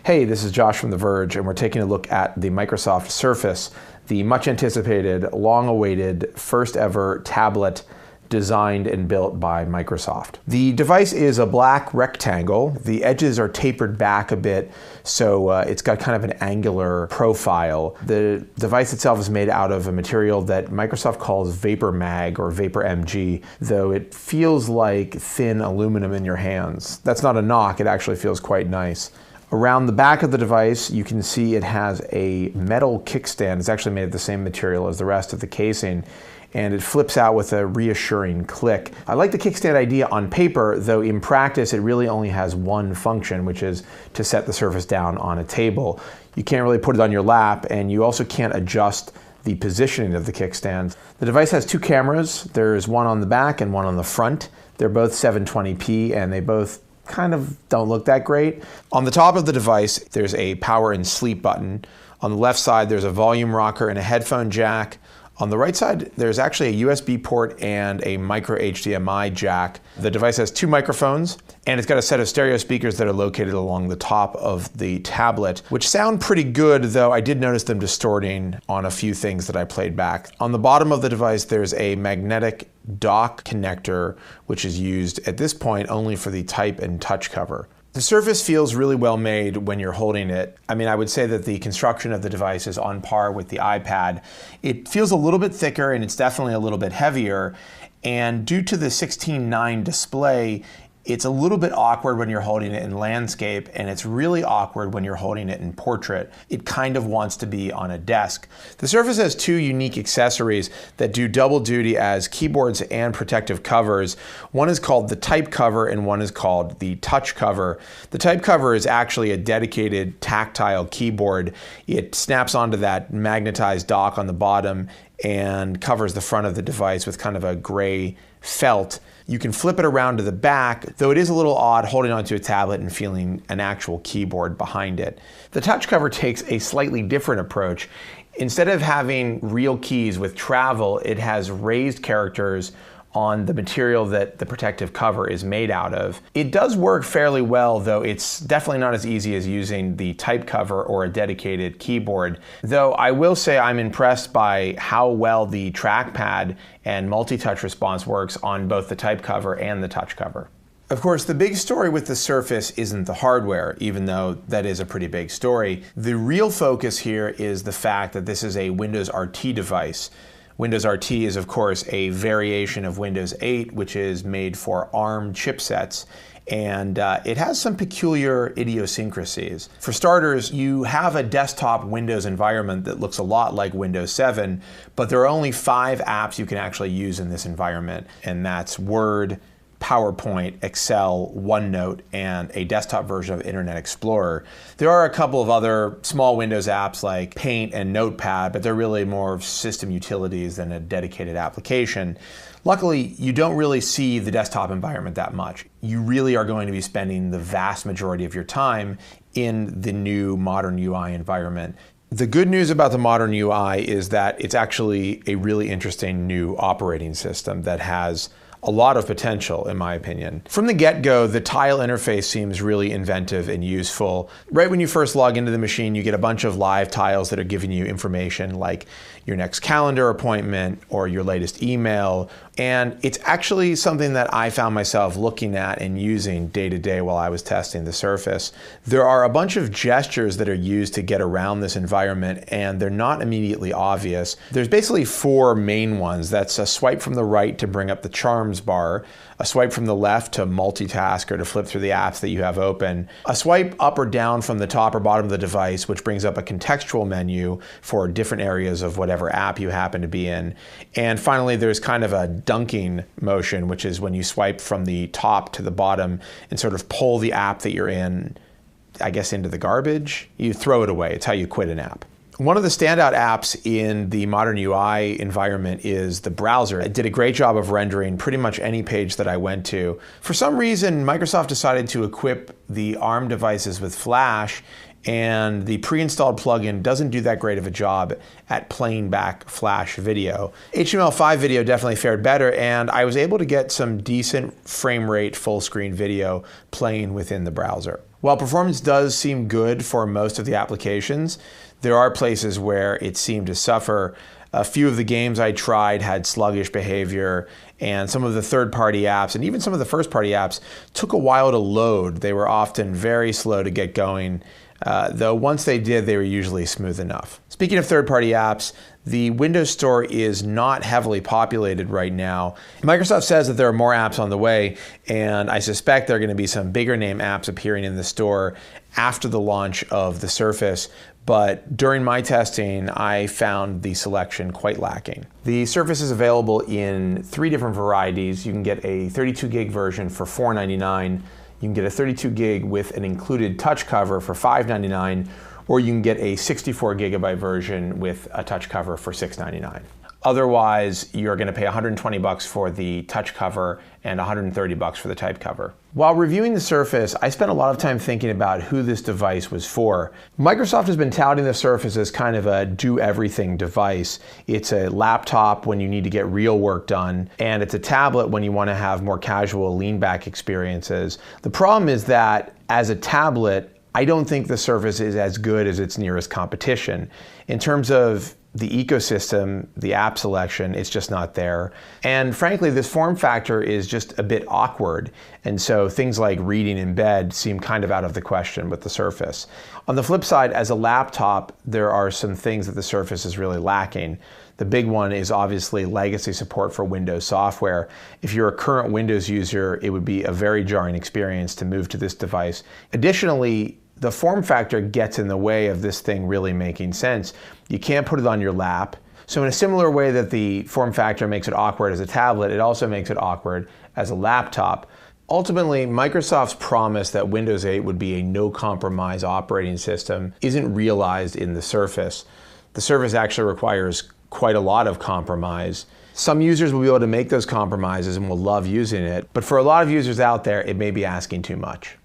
Hey, this is Josh from The Verge, and we're taking a look at the Microsoft Surface, the much anticipated, long-awaited, first ever tablet designed and built by Microsoft. The device is a black rectangle. The edges are tapered back a bit, so it's got kind of an angular profile. The device itself is made out of a material that Microsoft calls Vapor Mag or Vapor MG, though it feels like thin aluminum in your hands. That's not a knock, it actually feels quite nice. Around the back of the device, you can see it has a metal kickstand. It's actually made of the same material as the rest of the casing, and it flips out with a reassuring click. I like the kickstand idea on paper, though in practice it really only has one function, which is to set the Surface down on a table. You can't really put it on your lap, and you also can't adjust the positioning of the kickstand. The device has two cameras. There's one on the back and one on the front. They're both 720p, and they both kind of don't look that great. On the top of the device, there's a power and sleep button. On the left side, there's a volume rocker and a headphone jack. On the right side, there's actually a USB port and a micro HDMI jack. The device has two microphones, and it's got a set of stereo speakers that are located along the top of the tablet, which sound pretty good, though I did notice them distorting on a few things that I played back. On the bottom of the device, there's a magnetic dock connector, which is used at this point only for the type and touch cover. The Surface feels really well made when you're holding it. I mean, I would say that the construction of the device is on par with the iPad. It feels a little bit thicker, and it's definitely a little bit heavier. And due to the 16:9 display, it's a little bit awkward when you're holding it in landscape, and it's really awkward when you're holding it in portrait. It kind of wants to be on a desk. The Surface has two unique accessories that do double duty as keyboards and protective covers. One is called the type cover and one is called the touch cover. The type cover is actually a dedicated tactile keyboard. It snaps onto that magnetized dock on the bottom and covers the front of the device with kind of a gray felt. You can flip it around to the back, though it is a little odd holding onto a tablet and feeling an actual keyboard behind it. The touch cover takes a slightly different approach. Instead of having real keys with travel, it has raised characters on the material that the protective cover is made out of. It does work fairly well, though it's definitely not as easy as using the type cover or a dedicated keyboard. Though I will say I'm impressed by how well the trackpad and multi-touch response works on both the type cover and the touch cover. Of course, the big story with the Surface isn't the hardware, even though that is a pretty big story. The real focus here is the fact that this is a Windows RT device. Windows RT is, of course, a variation of Windows 8, which is made for ARM chipsets, and it has some peculiar idiosyncrasies. For starters, you have a desktop Windows environment that looks a lot like Windows 7, but there are only 5 apps you can actually use in this environment, and that's Word, PowerPoint, Excel, OneNote, and a desktop version of Internet Explorer. There are a couple of other small Windows apps like Paint and Notepad, but they're really more of system utilities than a dedicated application. Luckily, you don't really see the desktop environment that much. You really are going to be spending the vast majority of your time in the new modern UI environment. The good news about the modern UI is that it's actually a really interesting new operating system that has a lot of potential, in my opinion. From the get-go, the tile interface seems really inventive and useful. Right when you first log into the machine, you get a bunch of live tiles that are giving you information like your next calendar appointment or your latest email. And it's actually something that I found myself looking at and using day to day while I was testing the Surface. There are a bunch of gestures that are used to get around this environment, and they're not immediately obvious. There's basically 4 main ones. That's a swipe from the right to bring up the charms bar, a swipe from the left to multitask or to flip through the apps that you have open, a swipe up or down from the top or bottom of the device, which brings up a contextual menu for different areas of whatever app you happen to be in. And finally, there's kind of a dunking motion, which is when you swipe from the top to the bottom and sort of pull the app that you're in, I guess, into the garbage. You throw it away. It's how you quit an app. One of the standout apps in the modern UI environment is the browser. It did a great job of rendering pretty much any page that I went to. For some reason, Microsoft decided to equip the ARM devices with Flash, and the pre-installed plugin doesn't do that great of a job at playing back Flash video. HTML5 video definitely fared better, and I was able to get some decent frame rate full screen video playing within the browser. While performance does seem good for most of the applications, there are places where it seemed to suffer. A few of the games I tried had sluggish behavior, and some of the third-party apps and even some of the first-party apps took a while to load. They were often very slow to get going, though once they did, they were usually smooth enough. Speaking of third-party apps, the Windows Store is not heavily populated right now. Microsoft says that there are more apps on the way, and I suspect there are going to be some bigger name apps appearing in the store after the launch of the Surface, but during my testing, I found the selection quite lacking. The Surface is available in 3 different varieties. You can get a 32 gig version for $499, you can get a 32 gig with an included touch cover for $599, or you can get a 64 gigabyte version with a touch cover for $699. Otherwise, you're going to pay $120 for the touch cover and $130 for the type cover. While reviewing the Surface, I spent a lot of time thinking about who this device was for. Microsoft has been touting the Surface as kind of a do-everything device. It's a laptop when you need to get real work done, and it's a tablet when you want to have more casual lean-back experiences. The problem is that as a tablet, I don't think the Surface is as good as its nearest competition. In terms of the ecosystem, the app selection, it's just not there. And frankly, this form factor is just a bit awkward. And so things like reading in bed seem kind of out of the question with the Surface. On the flip side, as a laptop, there are some things that the Surface is really lacking. The big one is obviously legacy support for Windows software. If you're a current Windows user, it would be a very jarring experience to move to this device. Additionally, the form factor gets in the way of this thing really making sense. You can't put it on your lap. So in a similar way that the form factor makes it awkward as a tablet, it also makes it awkward as a laptop. Ultimately, Microsoft's promise that Windows 8 would be a no-compromise operating system isn't realized in the Surface. The Surface actually requires quite a lot of compromise. Some users will be able to make those compromises and will love using it, but for a lot of users out there, it may be asking too much.